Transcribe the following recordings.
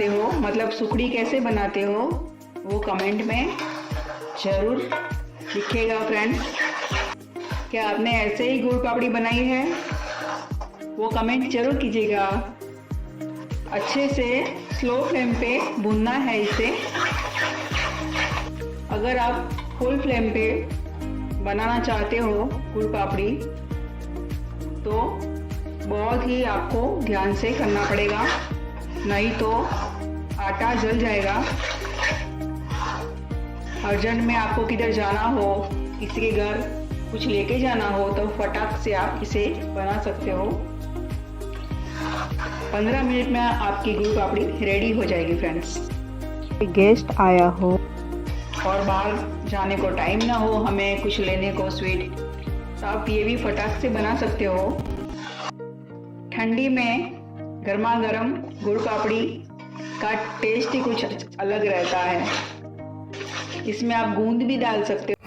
बनाते हो, मतलब सुखड़ी कैसे बनाते हो, वो कमेंट में ज़रूर लिखिएगा फ्रेंड्स। क्या आपने ऐसे ही गुड़ पापड़ी बनाई है, वो कमेंट जरूर कीजिएगा। अच्छे से स्लो फ्लेम पे भूनना है इसे। अगर आप फुल फ्लेम पे बनाना चाहते हो गुड़ पापड़ी तो बहुत ही आपको ध्यान से करना पड़ेगा, नहीं तो आटा जल जाएगा। अर्जेंट में आपको किधर जाना हो, किसी के घर कुछ लेके जाना हो तो फटाक से आप इसे बना सकते हो। 15 मिनट में आपकी गुड़ पापड़ी रेडी हो जाएगी फ्रेंड्स। गेस्ट आया हो और बाहर जाने को टाइम ना हो, हमें कुछ लेने को स्वीट, तो आप ये भी फटाक से बना सकते हो। ठंडी में गर्मा गर्म गुड़ पापड़ी का टेस्ट ही कुछ अलग रहता है। इसमें आप गूंद भी डाल सकते हो।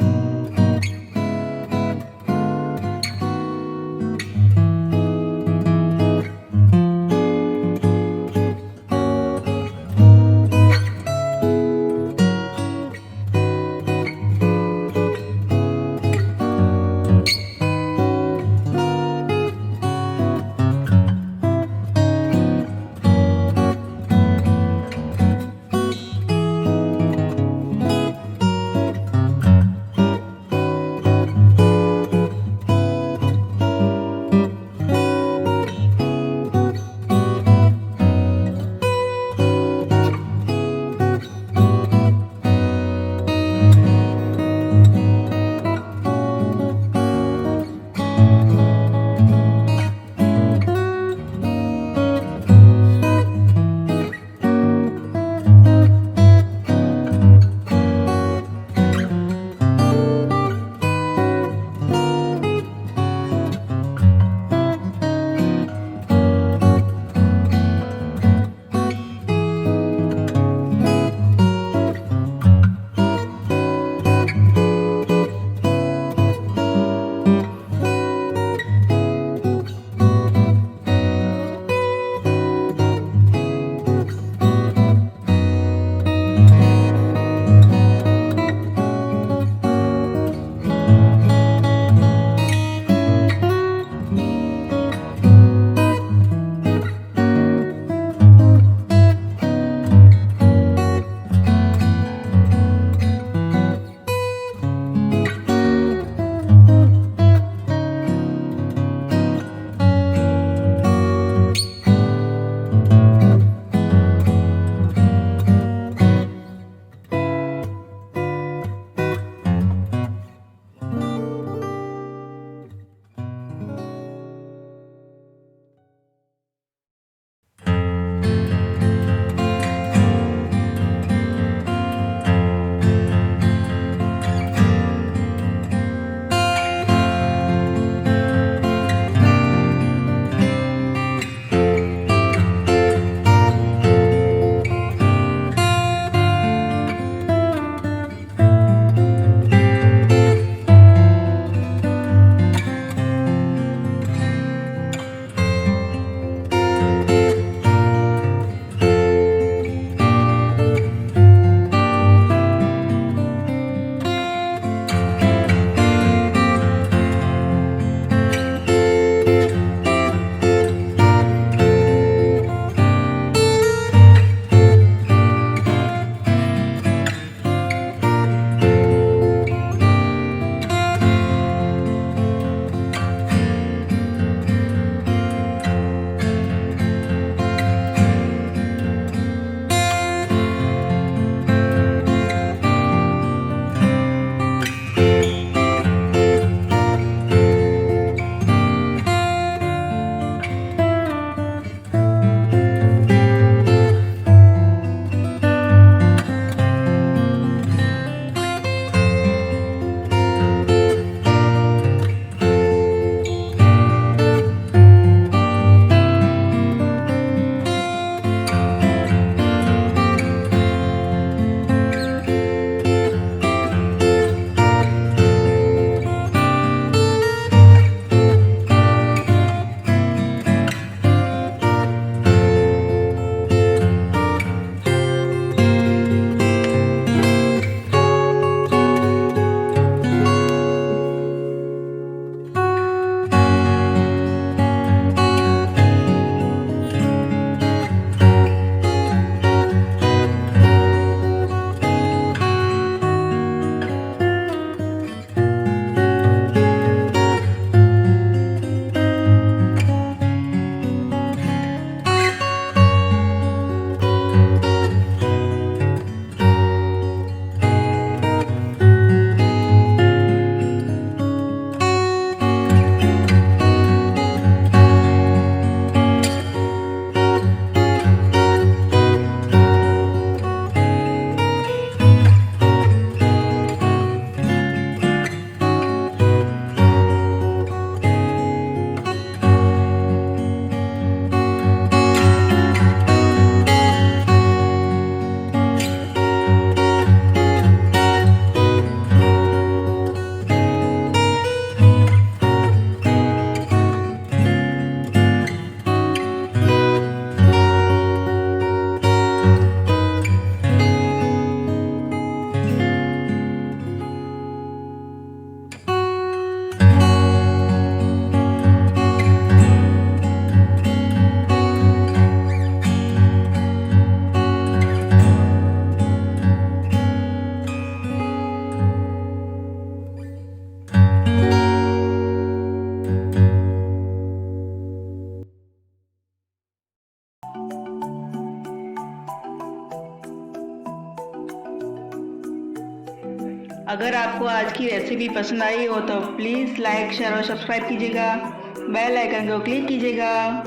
अगर आपको आज की रेसिपी पसंद आई हो तो प्लीज़ लाइक शेयर और सब्सक्राइब कीजिएगा, बेल आइकन को क्लिक कीजिएगा।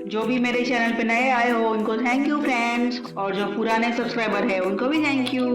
जो भी मेरे चैनल पे नए आए हो उनको थैंक यू फ्रेंड्स, और जो पुराने सब्सक्राइबर है उनको भी थैंक यू।